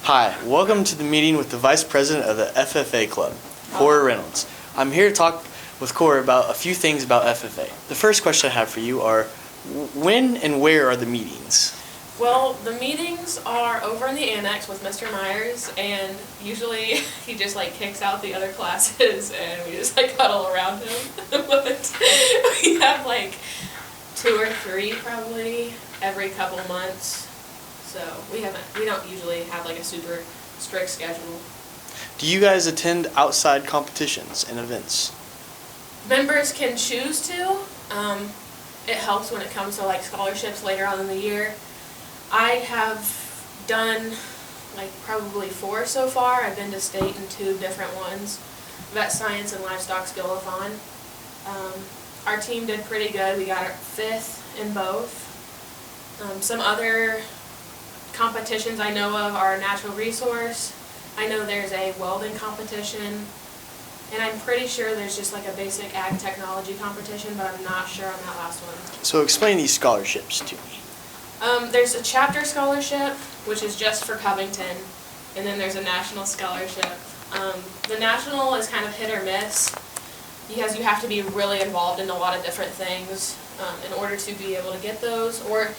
Hi, welcome to the meeting with the Vice President of the FFA Club, Cora Reynolds. I'm here to talk with Cora about a few things about FFA. The first question I have for you are, when and where are the meetings? Well, the meetings are over in the annex with Mr. Myers, and usually he just kicks out the other classes and we just huddle around him. But we have 2 or 3 probably every couple months. So we don't usually have a super strict schedule. Do you guys attend outside competitions and events? Members can choose to. It helps when it comes to scholarships later on in the year. I have done probably 4 so far. I've been to state in 2 different ones, Vet Science and Livestock Skill-a-thon. Our team did pretty good. We got our 5th in both. Some other competitions I know of are natural resource. I know there's a welding competition, and I'm pretty sure there's just a basic ag technology competition, but I'm not sure on that last one. So explain these scholarships to me. There's a chapter scholarship, which is just for Covington, and then there's a national scholarship. The national is kind of hit or miss because you have to be really involved in a lot of different things in order to be able to get those, or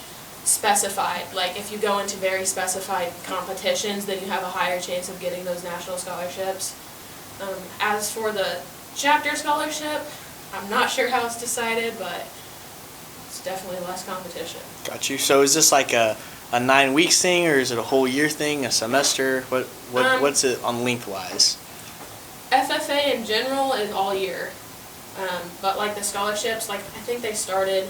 specified. If you go into very specified competitions, then you have a higher chance of getting those national scholarships. As for the chapter scholarship, I'm not sure how it's decided, but it's definitely less competition. Got you. So is this a 9 weeks thing, or is it a whole year thing, a semester? What's it on lengthwise? FFA in general is all year, but the scholarships, I think they started.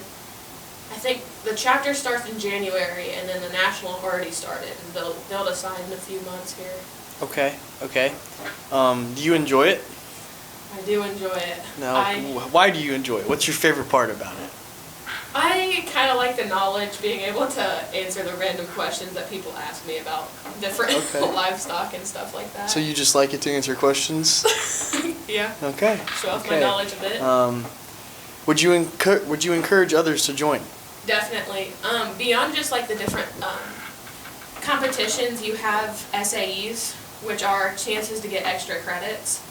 I think the chapter starts in January, and then the national already started, and they'll decide in a few months here. Okay. Do you enjoy it? I do enjoy it. Now, why do you enjoy it? What's your favorite part about it? I kind of like the knowledge, being able to answer the random questions that people ask me about different livestock and stuff like that. So you just like it to answer questions? Yeah. Okay. Show off my knowledge a bit. Would you encourage others to join? Definitely. Beyond just the different competitions, you have SAEs, which are chances to get extra credits,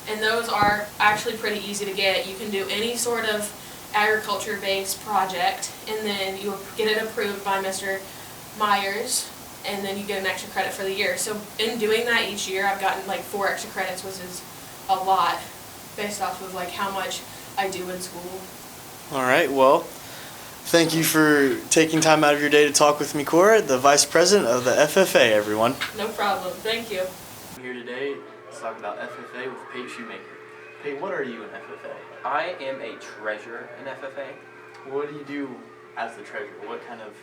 and those are actually pretty easy to get. You can do any sort of agriculture-based project, and then you get it approved by Mr. Myers, and then you get an extra credit for the year. So in doing that each year, I've gotten 4 extra credits, which is a lot based off of how much I do in school. All right. Well, thank you for taking time out of your day to talk with me, Cora, the Vice President of the FFA, everyone. No problem. Thank you. I'm here today to talk about FFA with Pate Shoemaker. Pate, what are you in FFA? I am a treasurer in FFA. What do you do as the treasurer? What kind of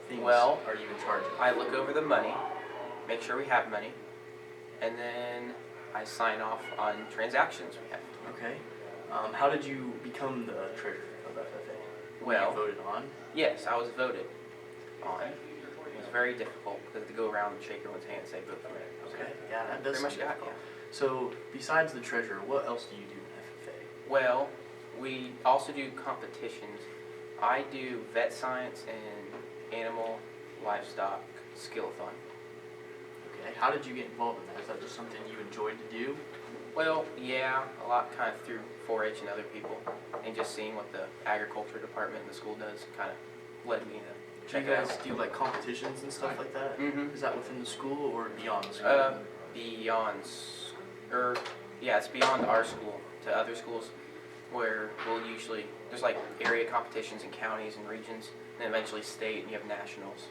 things Well, are you in charge of? I look over the money, make sure we have money, and then I sign off on transactions we have. Okay. How did you become the treasurer of FFA? Were Well, you voted on? Yes, I was voted on. It was very difficult because to go around and shake everyone's hand and say vote for me. Okay. Yeah, that does Pretty much sound got difficult. So, besides the treasurer, what else do you do in FFA? Well, we also do competitions. I do vet science and animal livestock skill-a-thon. Okay. How did you get involved in that? Is that just something you enjoyed to do? Well, yeah, a lot kind of through 4-H and other people, and just seeing what the agriculture department in the school does kind of led me to check Do you it guys out. do competitions and stuff like that? Mhm. Is that within the school or beyond the school? Beyond, it's beyond our school to other schools, where we'll usually, there's area competitions in counties and regions, and then eventually state, and you have nationals.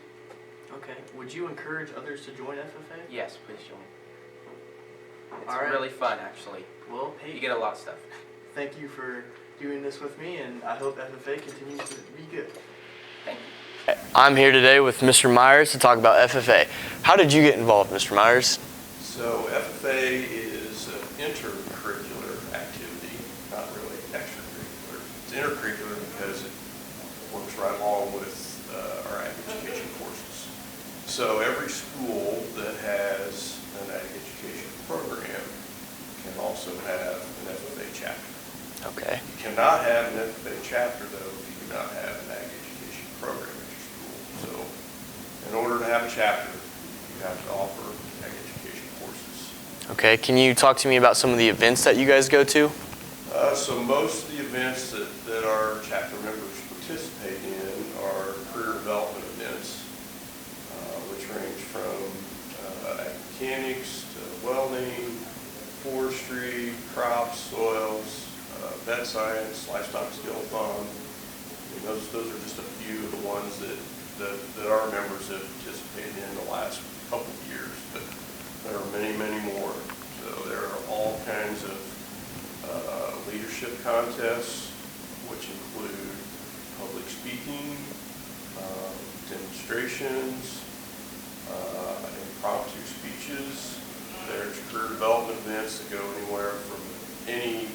Okay. Would you encourage others to join FFA? Yes, please join. It's All right. really fun, actually. Well, hey, You get a lot of stuff. thank you for doing this with me, and I hope FFA continues to be good. Thank you. I'm here today with Mr. Myers to talk about FFA. How did you get involved, Mr. Myers? So FFA is an intercurricular activity, not really extracurricular. It's intercurricular because it works right along with our ag education courses. So every school that has an ag education program can also have an FFA chapter. Okay. You cannot have an FFA chapter, though, if you do not have an ag education program at your school. So in order to have a chapter, you have to offer ag education courses. Okay, can you talk to me about some of the events that you guys go to? So most of the events that our chapter members participate in are career development events, which range from ag mechanics to welding, forestry, crops, soils, vet science, livestock skill-a-thon. Those are just a few of the ones that our members have participated in the last couple of years, but there are many, many more. So there are all kinds of leadership contests, which include public speaking, demonstrations, impromptu speeches. There's career development events that go anywhere from any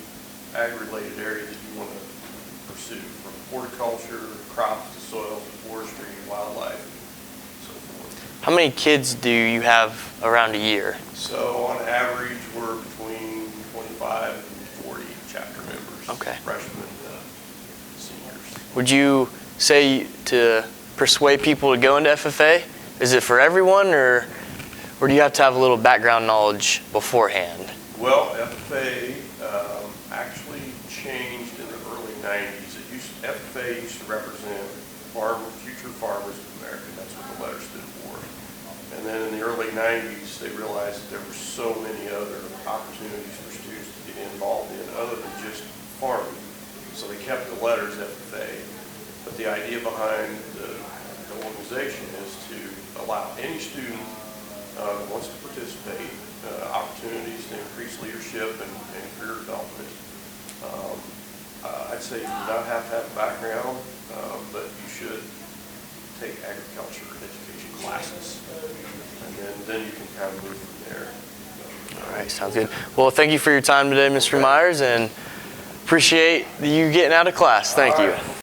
ag-related area that you want to pursue, from horticulture, crops to soils to forestry, wildlife, and so forth. How many kids do you have around a year? So on average, we're between 25 and 40 chapter members, Okay. freshmen to seniors. Would you say to persuade people to go into FFA? Is it for everyone, or do you have to have a little background knowledge beforehand? Well, FFA actually changed in the early 90s. FFA used to represent future farmers of America. That's what the letter stood for. And then in the early 90s, they realized that there were so many other opportunities for students to get involved in other than just farming. So they kept the letters FFA. But the idea behind the organization is to allow any student that wants to participate opportunities to increase leadership and career development. I'd say you do not have to have a background, but you should take agriculture education classes, and then you can kind of move from there. All right, sounds good. Well, thank you for your time today, Mr. Myers, and appreciate you getting out of class. Thank you.